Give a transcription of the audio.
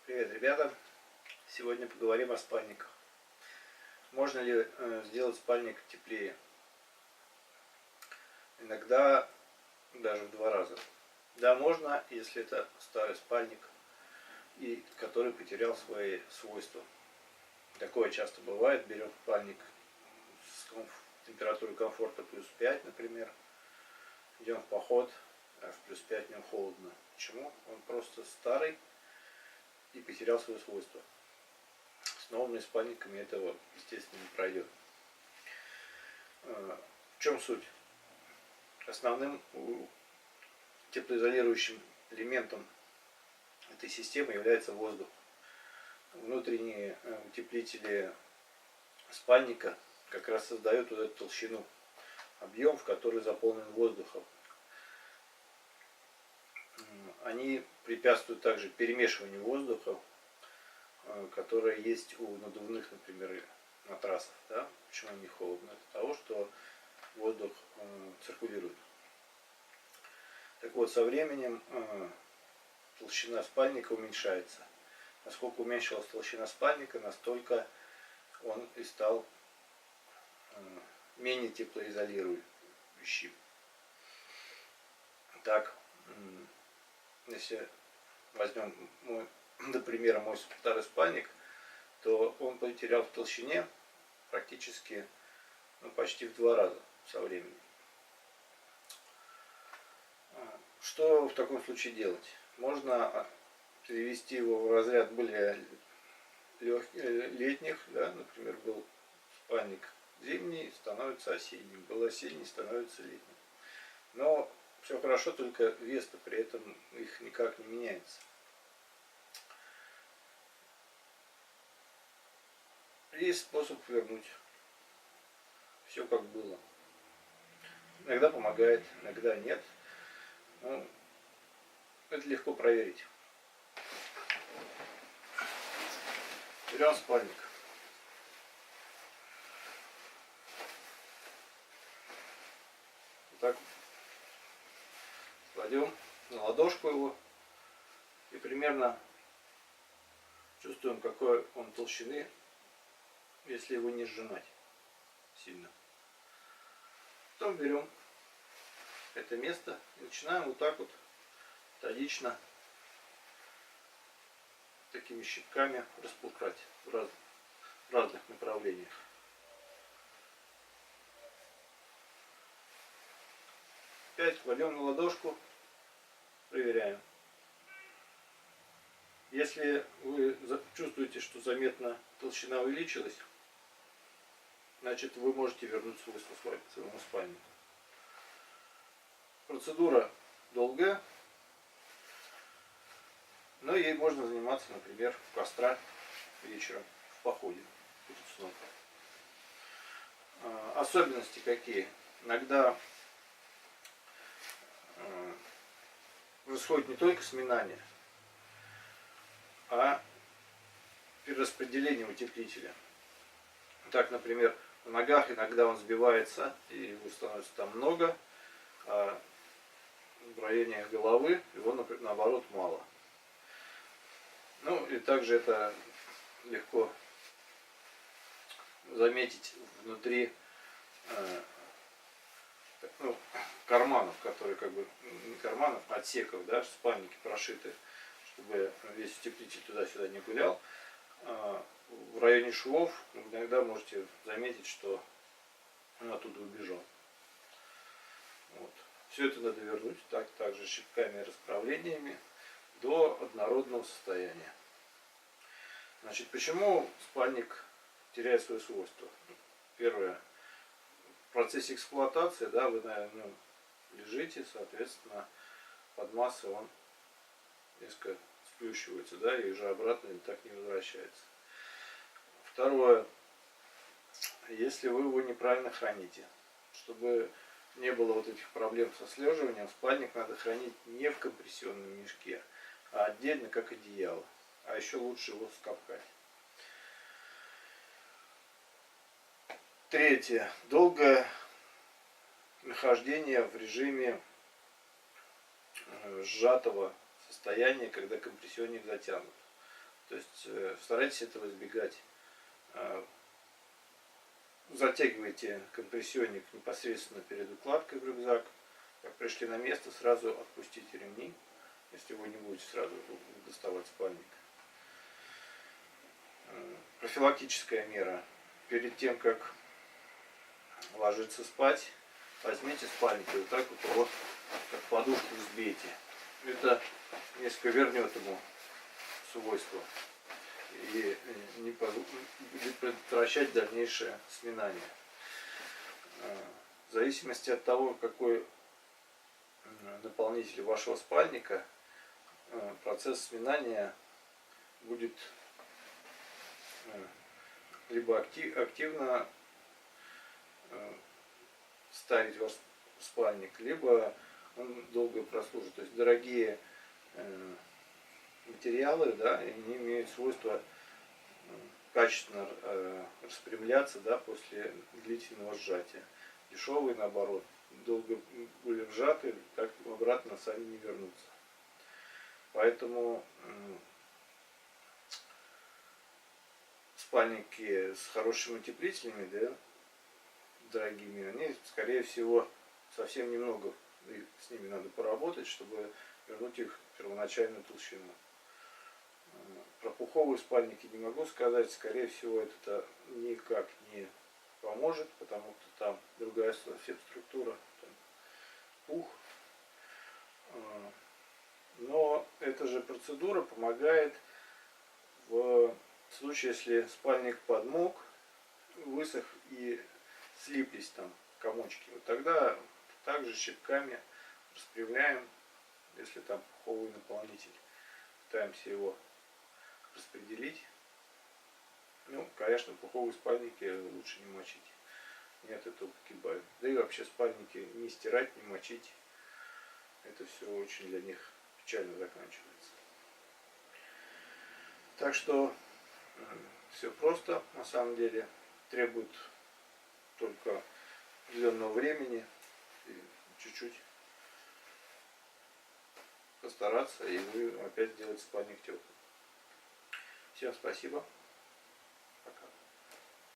Привет, ребята! Сегодня поговорим о спальниках. Можно ли сделать спальник теплее? Иногда даже в 2 раза. Да, можно, если это старый спальник, и который потерял свои свойства. Такое часто бывает. Берем спальник с температурой комфорта +5, например. Идем в поход, а в +5 в нем холодно. Почему? Он просто старый и потерял свои свойства. С новыми спальниками этого, естественно, не пройдет. В чем суть? Основным теплоизолирующим элементом этой системы является воздух. Внутренние утеплители спальника как раз создают вот эту толщину, объем, в который заполнен воздухом. Они препятствуют также перемешиванию воздуха, которое есть у надувных, например, матрасов. Да? Почему они холодно? От того, что воздух циркулирует. Так вот, со временем толщина спальника уменьшается. Насколько уменьшилась толщина спальника, настолько он и стал менее теплоизолирующим. Так, если возьмем, например, мой старый спальник, то он потерял в толщине практически почти в 2 раза со временем. Что в таком случае делать? Можно перевести его в разряд более летних, да? Например, был спальник зимний, становится осенним, был осенний, становится летним. Но все хорошо, только вес-то при этом их никак не меняется. Есть способ вернуть все как было. Иногда помогает, иногда нет. Но это легко проверить. Берем спальник. Вот так кладем на ладошку его и примерно чувствуем, какой он толщины, если его не сжимать сильно. Потом берем это место и начинаем вот так вот методично такими щипками распускать в разных направлениях. Опять кладем на ладошку, проверяем. Если вы чувствуете, что заметно толщина увеличилась, значит вы можете вернуть свойства своему спальнику. Процедура долгая, но ей можно заниматься, например, у костра вечером, в походе перед сном. Особенности какие? Иногда происходит не только сминание, а перераспределение утеплителя. Так, например, на ногах иногда он сбивается, и его становится там много, а в районе головы его, наоборот, мало. Ну и также это легко заметить внутри карманов, которые не карманов, а отсеков, да, спальники прошиты, чтобы весь утеплитель туда-сюда не гулял. В районе швов иногда можете заметить, что он оттуда убежал. Вот. Все это надо вернуть также щипками и расправлениями до однородного состояния. Значит, почему спальник теряет свои свойства? Первое. В процессе эксплуатации, да, вы на нем лежите, соответственно, под массой он несколько сплющивается, да, и уже обратно так не возвращается. Второе. Если вы его неправильно храните, чтобы не было вот этих проблем со слеживанием, спальник надо хранить не в компрессионном мешке, а отдельно, как одеяло. А еще лучше его скомкать. Третье. Долгое нахождение в режиме сжатого состояния, когда компрессионник затянут. То есть старайтесь этого избегать. Затягивайте компрессионник непосредственно перед укладкой в рюкзак. Как пришли на место, сразу отпустите ремни, если вы не будете сразу доставать спальник. Профилактическая мера. Перед тем, как ложиться спать, возьмите спальник и вот так вот его, как подушку, взбейте. Это несколько вернет ему свойства и не будет предотвращать дальнейшее сминание. В зависимости от того, какой наполнитель вашего спальника, процесс сминания будет либо активно ставить ваш спальник, либо он долго прослужит. То есть дорогие материалы, да, они имеют свойство качественно распрямляться, да, после длительного сжатия. Дешевые, наоборот, долго были вжаты, так обратно сами не вернутся. Поэтому спальники с хорошими утеплителями, да, дорогими, они, скорее всего, совсем немного, и с ними надо поработать, чтобы вернуть их в первоначальную толщину. Про пуховые спальники не могу сказать, скорее всего, это никак не поможет, потому что там другая структура, там пух. Но эта же процедура помогает в случае, если спальник подмок, высох и слиплись там комочки. Вот тогда также щипками распрямляем, если там пуховый наполнитель, пытаемся его распределить. Ну, конечно, пуховые спальники лучше не мочить. Не от этого погибают. Да и вообще спальники не стирать, не мочить. Это все очень для них печально заканчивается. Так что все просто, на самом деле. Требует только определенного времени и чуть-чуть постараться, и вы опять сделаете спальник теплым. Всем спасибо.